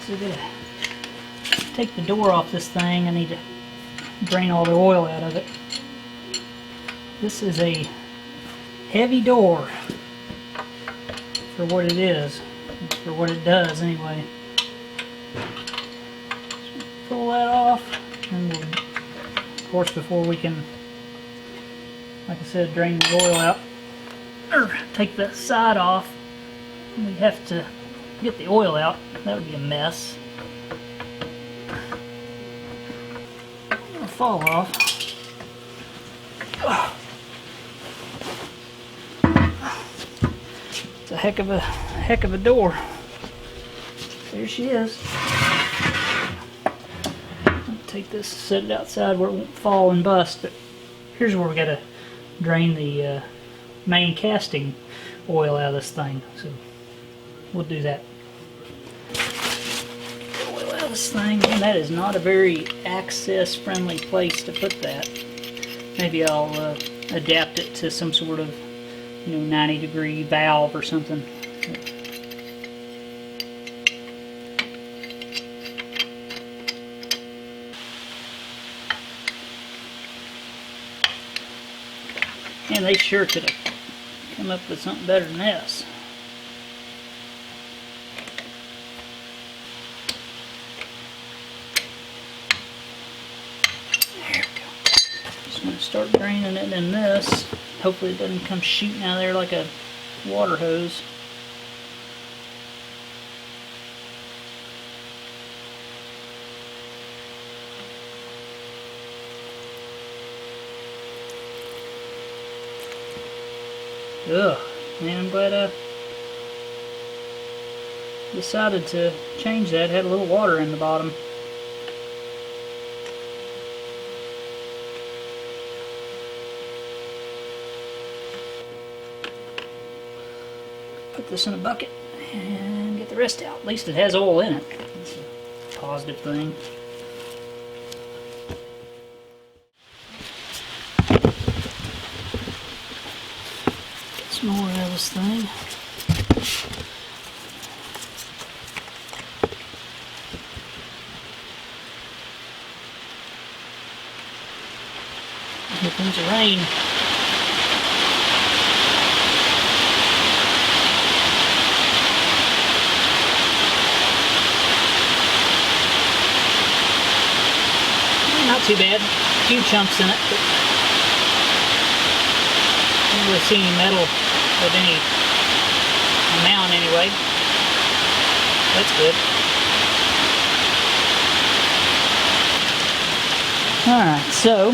So to take the door off this thing, I need to drain all the oil out of it. This is a heavy door for what it is, for what it does anyway. So pull that off, and we'll, of course, before we can, like I said, drain the oil out, or take the side off, we have to get the oil out. That would be a mess. It'll fall off. It's a heck of a door. There she is. I'll take this, set it outside where it won't fall and bust. But here's where we gotta drain the main casting oil out of this thing. So we'll do that. Oil out of this thing, and that is not a very access-friendly place to put that. Maybe I'll adapt it to some sort of 90-degree valve or something. And they sure could have come up with something better than this. There we go. Just going to start draining it in this. Hopefully it doesn't come shooting out of there like a water hose. Ugh, man, I'm glad I decided to change that. It had a little water in the bottom. Put this in a bucket and get the rest out. At least it has oil in it. That's a positive thing. Get some more out of this thing. Here comes the rain. Not too bad. A few chunks in it, but I haven't really seen any metal of any amount anyway. That's good. Alright, so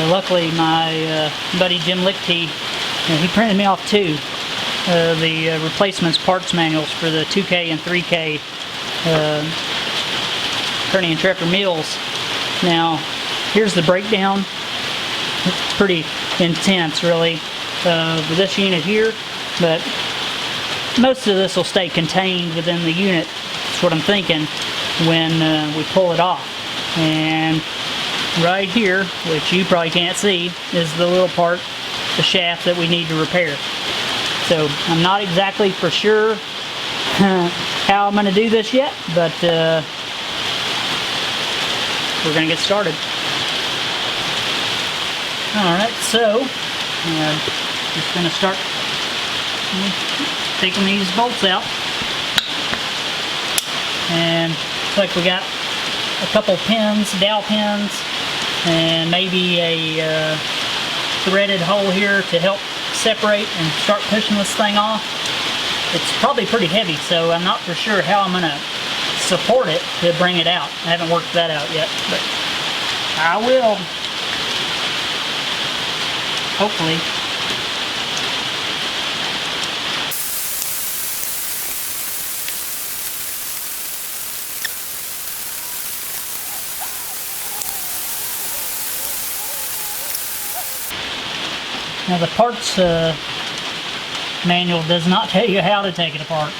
luckily my buddy Jim Lichty, he printed me off two the replacements parts manuals for the 2K and 3K Kearney and Treffer mills. Now, here's the breakdown. It's pretty intense, really, with this unit here, but most of this will stay contained within the unit. That's what I'm thinking when we pull it off. And right here, which you probably can't see, is the little part, the shaft that we need to repair. So, I'm not exactly for sure how I'm going to do this yet, but we're going to get started. Alright, so just going to start taking these bolts out. And looks like we got a couple pins, dowel pins, and maybe a threaded hole here to help separate and start pushing this thing off. It's probably pretty heavy, so I'm not for sure how I'm going to support it to bring it out. I haven't worked that out yet, but I will. Hopefully. Now the parts manual does not tell you how to take it apart.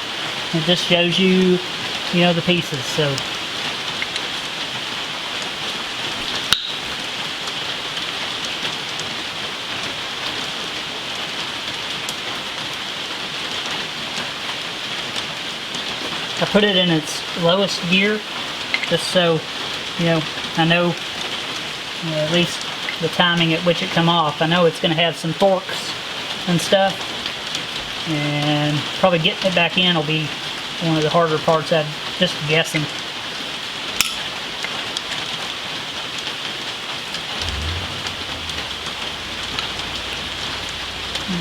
It just shows you, the pieces. So I put it in its lowest gear just so, you know, I know at least the timing at which it come off. I know it's going to have some forks and stuff, and probably getting it back in will be one of the harder parts. I'm just guessing.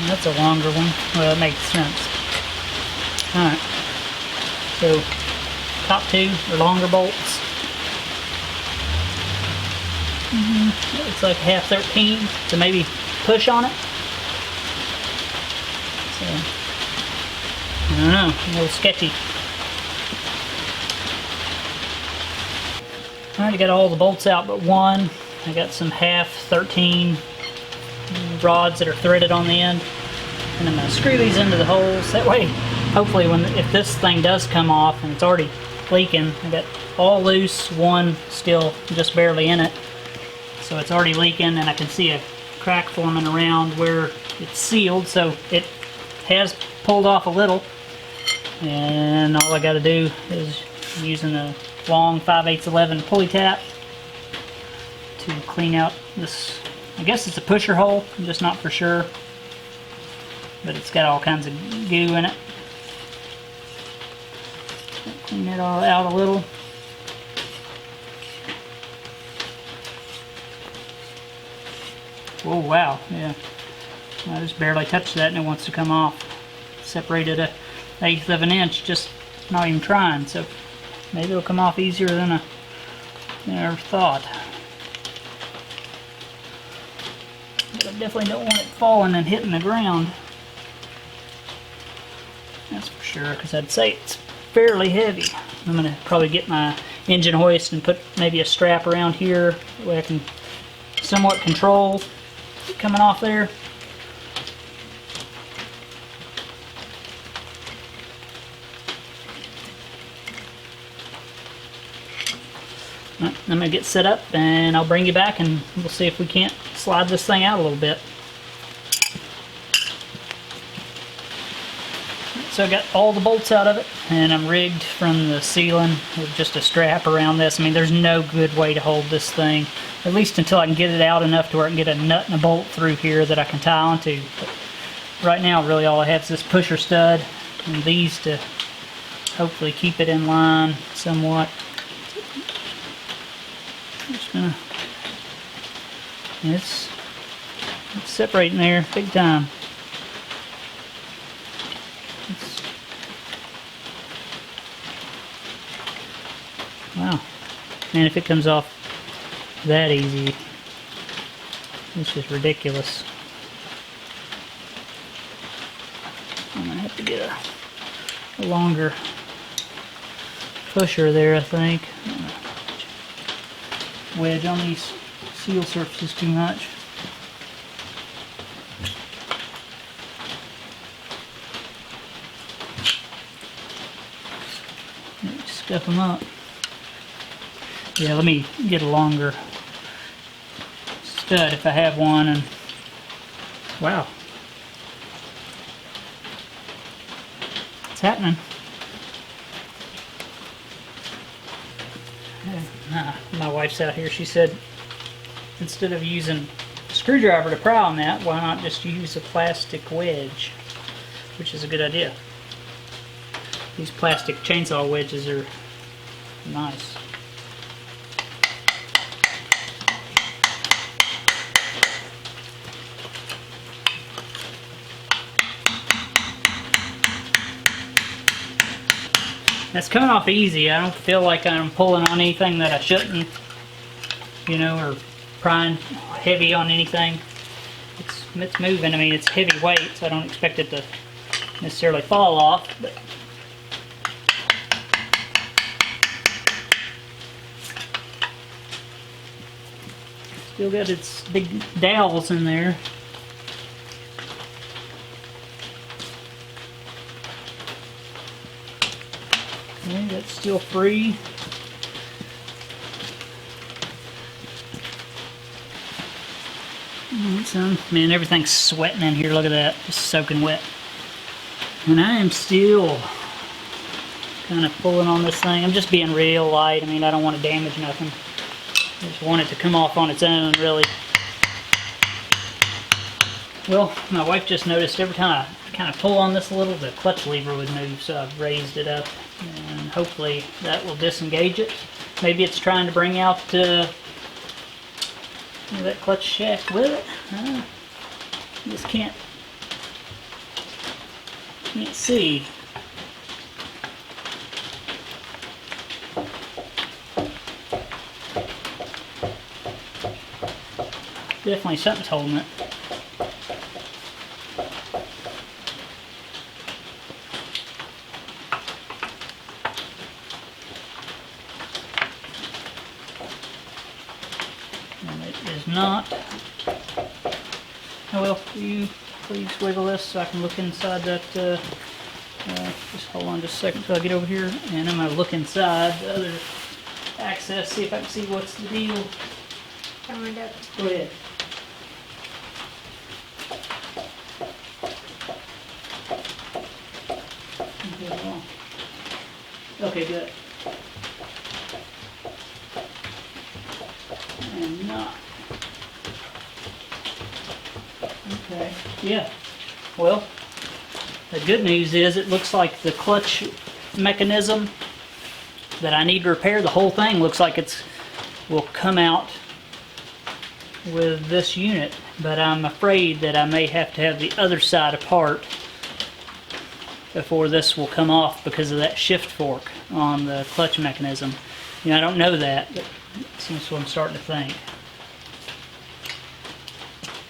That's a longer one. Well, it makes sense. Alright. So, top two are longer bolts. It's like half 13, so maybe push on it. So, I don't know, a little sketchy. Alright, I got all the bolts out but one. I got some half 13 rods that are threaded on the end, and I'm going to screw these into the holes. That way, hopefully, if this thing does come off and it's already leaking, I got all loose, one still just barely in it, so it's already leaking, and I can see a crack forming around where it's sealed, so it has pulled off a little, and all I got to do is using a long 5/8 pulley tap to clean out this. I guess it's a pusher hole, I'm just not for sure, but it's got all kinds of goo in it. Clean it all out a little. Oh wow, yeah. I just barely touched that and it wants to come off. Separated a 1/8 of an inch, just not even trying, so maybe it'll come off easier than I ever thought. But I definitely don't want it falling and hitting the ground. That's for sure, because I'd say it's fairly heavy. I'm going to probably get my engine hoist and put maybe a strap around here, that way I can somewhat control it coming off there. I'm going to get set up and I'll bring you back and we'll see if we can't slide this thing out a little bit. So I got all the bolts out of it and I'm rigged from the ceiling with just a strap around this. I mean, there's no good way to hold this thing, at least until I can get it out enough to where I can get a nut and a bolt through here that I can tie onto. But right now, really all I have is this pusher stud and these to hopefully keep it in line somewhat. Just gonna, it's separating there big time. Wow, man, if it comes off that easy, it's just ridiculous. I'm gonna have to get a longer pusher there, I think. Wedge on these seal surfaces too much. Scuff them up. Yeah, let me get a longer stud if I have one. And wow, it's happening. My wife's out here. She said instead of using a screwdriver to pry on that, why not just use a plastic wedge, which is a good idea. These plastic chainsaw wedges are nice. It's coming off easy. I don't feel like I'm pulling on anything that I shouldn't, you know, or prying heavy on anything. It's moving. I mean, it's heavy weight, so I don't expect it to necessarily fall off. But still got its big dowels in there. Okay, that's still free. Man, everything's sweating in here. Look at that, just soaking wet. And I am still kind of pulling on this thing. I'm just being real light. I mean, I don't want to damage nothing. I just want it to come off on its own, really. Well, my wife just noticed every time I kind of pull on this a little, the clutch lever would move, so I've raised it up, and hopefully that will disengage it. Maybe it's trying to bring out that clutch shaft with it. Just can't see. Definitely something's holding it. And it is not. Oh well, will you please wiggle this so I can look inside that. Just hold on just a second until I get over here, and I'm going to look inside the other access, see if I can see what's the deal. Go ahead. Okay, good. And not. Okay, yeah. Well, the good news is it looks like the clutch mechanism that I need to repair, the whole thing looks like will come out with this unit, but I'm afraid that I may have to have the other side apart before this will come off because of that shift fork on the clutch mechanism. You know, I don't know that, but that's what I'm starting to think.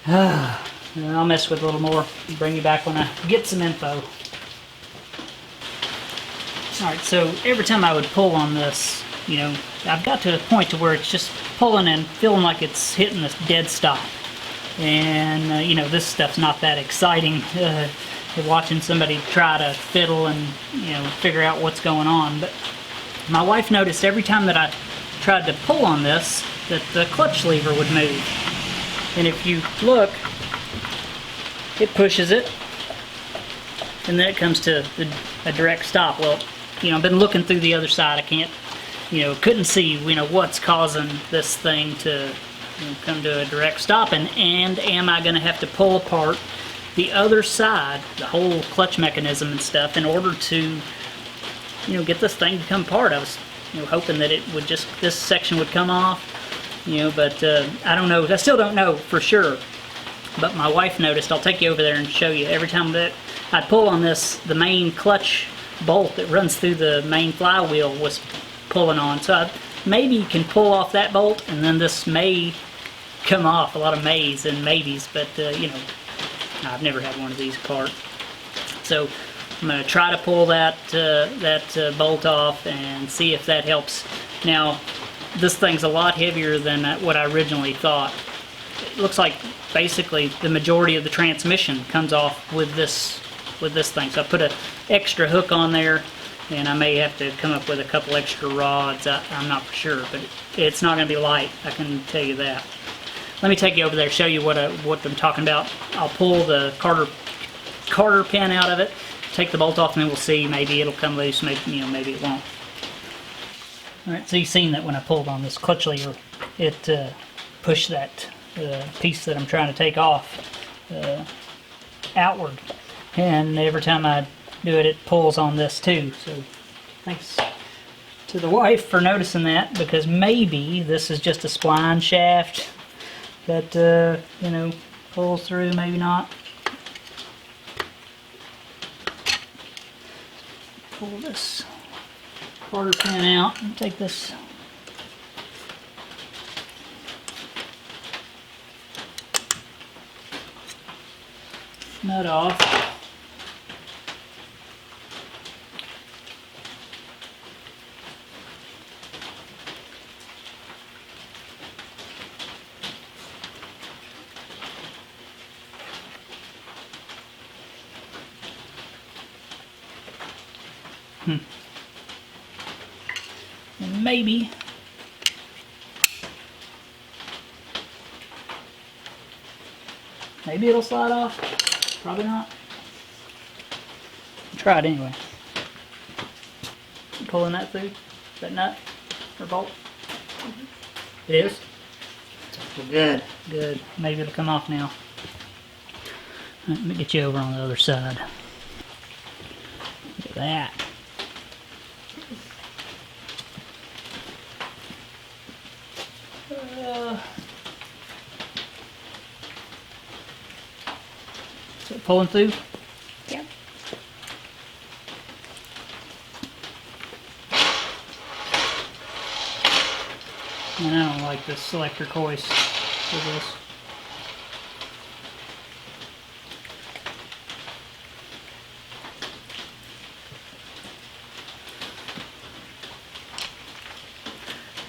I'll mess with it a little more and bring you back when I get some info. Alright, so every time I would pull on this, you know, I've got to a point to where it's just pulling and feeling like it's hitting this dead stop. And, you know, this stuff's not that exciting. Watching somebody try to fiddle and, you know, figure out what's going on. But my wife noticed every time that I tried to pull on this, that the clutch lever would move. And if you look, it pushes it, and then it comes to a direct stop. Well, you know, I've been looking through the other side. I can't, you know, couldn't see, you know, what's causing this thing to, you know, come to a direct stop, and am I going to have to pull apart the other side, the whole clutch mechanism and stuff, in order to, you know, get this thing to come apart. I was, you know, hoping that it would just, this section would come off, you know, but I don't know. I still don't know for sure. But my wife noticed. I'll take you over there and show you. Every time that I pull on this, the main clutch bolt that runs through the main flywheel was pulling on. So maybe you can pull off that bolt, and then this may come off. A lot of mays and maybes, but you know, I've never had one of these apart. So I'm going to try to pull that bolt off and see if that helps. Now, this thing's a lot heavier than what I originally thought. It looks like basically the majority of the transmission comes off with this thing. So I put an extra hook on there, and I may have to come up with a couple extra rods. I'm not for sure, but it's not going to be light, I can tell you that. Let me take you over there, show you what I'm talking about. I'll pull the Carter pin out of it, take the bolt off, and then we'll see. Maybe it'll come loose, maybe, you know, maybe it won't. All right, so you've seen that when I pulled on this clutch lever, it pushed that piece that I'm trying to take off outward, and every time I do it, it pulls on this too. So thanks to the wife for noticing that, because maybe this is just a spline shaft that you know, pulls through, maybe not. Pull this Carter pin out and take this nut off. And maybe it'll slide off. Probably not. Try it anyway. Pulling that through? That nut or bolt? It is? Well, good, good. Maybe it'll come off now. Let me get you over on the other side. Look at that. Is it pulling through? Yep. And I don't like this electric hoist for this.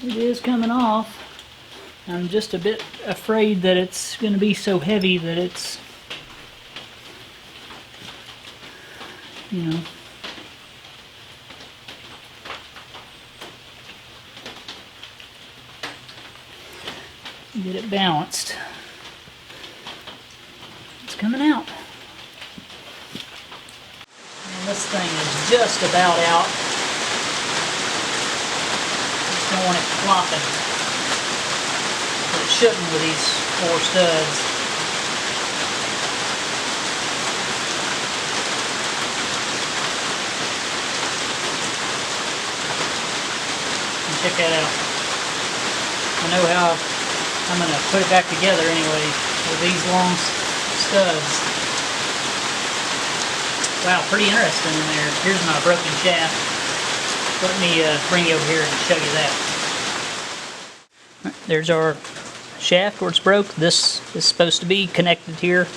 It is coming off. I'm just a bit afraid that it's going to be so heavy that it's, you know, get it balanced. It's coming out. And this thing is just about out. Just don't want it flopping. But it shouldn't with these 4 studs. And check that out. I know how I'm going to put it back together anyway with these long studs. Wow, pretty interesting in there. Here's my broken shaft. Let me bring you over here and show you that. There's our shaft where it's broke. This is supposed to be connected here.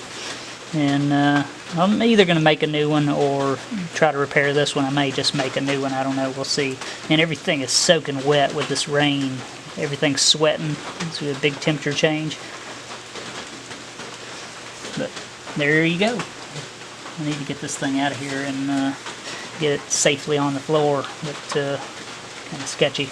And I'm either going to make a new one or try to repair this one. I may just make a new one. I don't know. We'll see. And everything is soaking wet with this rain. Everything's sweating. It's a big temperature change. But there you go. I need to get this thing out of here and get it safely on the floor. But kind of sketchy.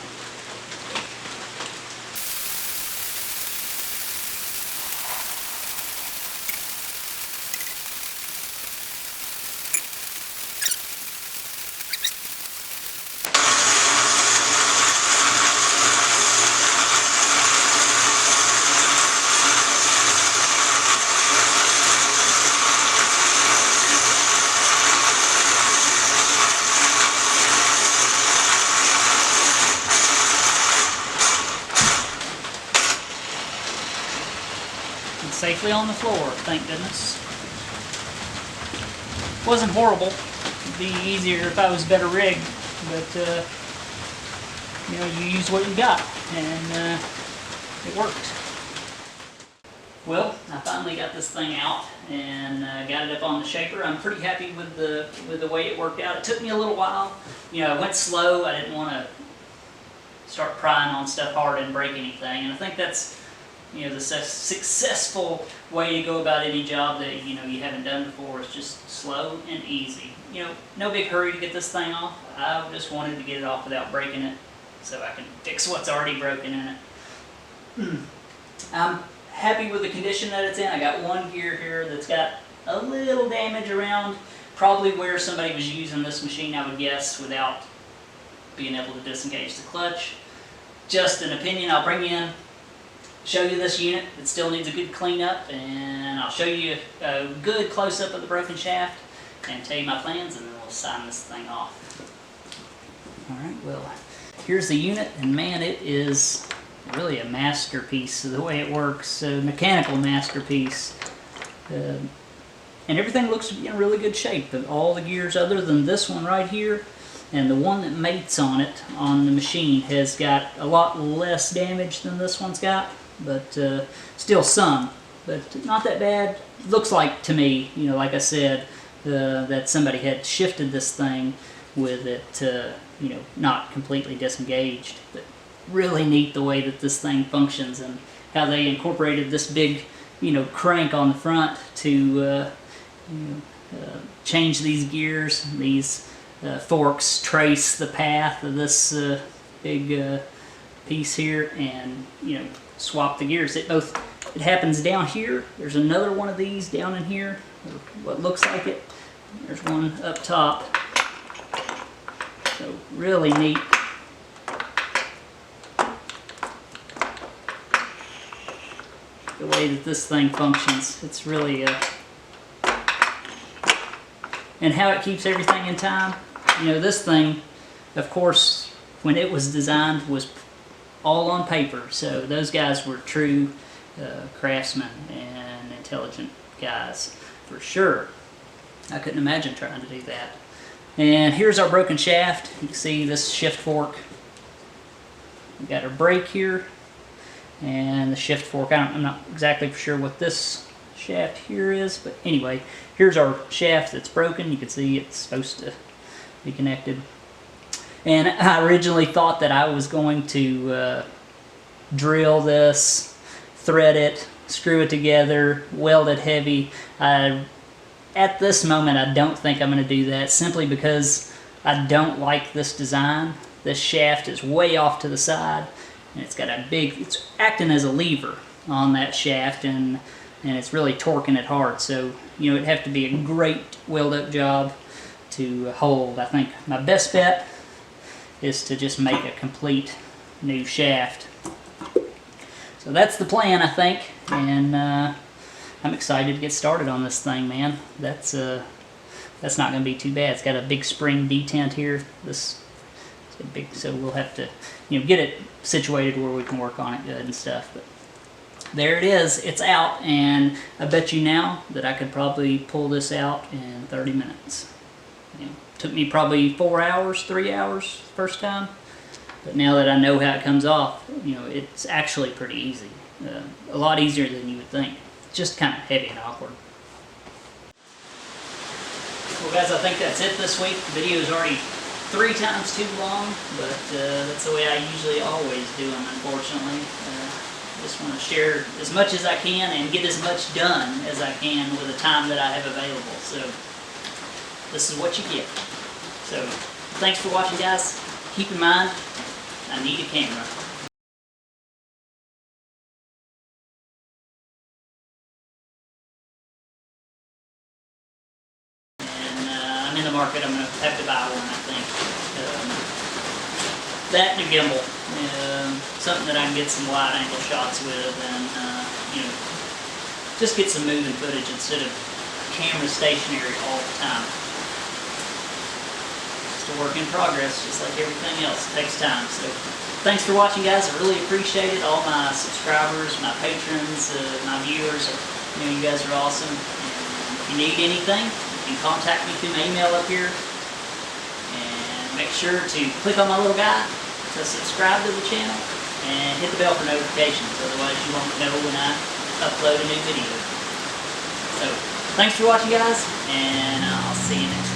Safely on the floor, thank goodness. Wasn't horrible. It'd be easier if I was better rigged, but you know, you use what you got, and it worked. Well, I finally got this thing out and got it up on the shaper. I'm pretty happy with the way it worked out. It took me a little while. You know, I went slow. I didn't want to start prying on stuff hard and break anything, and I think that's, you know, the successful way to go about any job that, you know, you haven't done before is just slow and easy. You know, no big hurry to get this thing off. I just wanted to get it off without breaking it so I can fix what's already broken in it. I'm happy with the condition that it's in. I got one gear here that's got a little damage around, probably where somebody was using this machine, I would guess, without being able to disengage the clutch. Just an opinion. I'll bring you in, show you this unit. It still needs a good cleanup, and I'll show you a good close-up of the broken shaft and tell you my plans, and then we'll sign this thing off. Alright, well, here's the unit, and man, it is really a masterpiece of the way it works, a mechanical masterpiece. And everything looks to be in really good shape. All the gears other than this one right here and the one that mates on it on the machine has got a lot less damage than this one's got, but still some, but not that bad. Looks like to me, you know, like I said, that somebody had shifted this thing with it, you know, not completely disengaged. But really neat the way that this thing functions and how they incorporated this big, you know, crank on the front to change these gears. These forks trace the path of this big piece here, and, you know, swap the gears. It happens down here. There's another one of these down in here, or what looks like it. There's one up top. So really neat. The way that this thing functions. It's really and how it keeps everything in time. You know, this thing, of course, when it was designed, was all on paper. So those guys were true craftsmen and intelligent guys, for sure. I couldn't imagine trying to do that. And here's our broken shaft. You can see this shift fork. We've got our brake here and the shift fork. I'm not exactly sure what this shaft here is, but anyway, here's our shaft that's broken. You can see it's supposed to be connected. And I originally thought that I was going to drill this, thread it, screw it together, weld it heavy. At this moment, I don't think I'm going to do that, simply because I don't like this design. This shaft is way off to the side, and it's got a big, it's acting as a lever on that shaft, and it's really torquing it hard. So, you know, it'd have to be a great weld-up job to hold. I think my best bet is to just make a complete new shaft. So that's the plan, I think, and I'm excited to get started on this thing, man. That's not going to be too bad. It's got a big spring detent here. This is big, so we'll have to, you know, get it situated where we can work on it good and stuff. But there it is. It's out, and I bet you now that I could probably pull this out in 30 minutes. You know, took me probably 4 hours, 3 hours first time. But now that I know how it comes off, you know, it's actually pretty easy. A lot easier than you would think. Just kind of heavy and awkward. Well guys, I think that's it this week. The video is already 3 times too long, but that's the way I usually always do them, unfortunately. Just want to share as much as I can and get as much done as I can with the time that I have available. So this is what you get. So thanks for watching, guys. Keep in mind, I need a camera. I'm in the market. I'm going to have to buy one, I think. That and a gimbal. Something that I can get some wide angle shots with, and you know, just get some moving footage instead of camera stationary all the time. It's a work in progress, just like everything else. It takes time. So thanks for watching, guys. I really appreciate it. All my subscribers, my patrons, my viewers. You know, you guys are awesome. And if you need anything, you can contact me through my email up here, and make sure to click on my little guy to subscribe to the channel and hit the bell for notifications, otherwise you won't know when I upload a new video. So thanks for watching, guys, and I'll see you next time.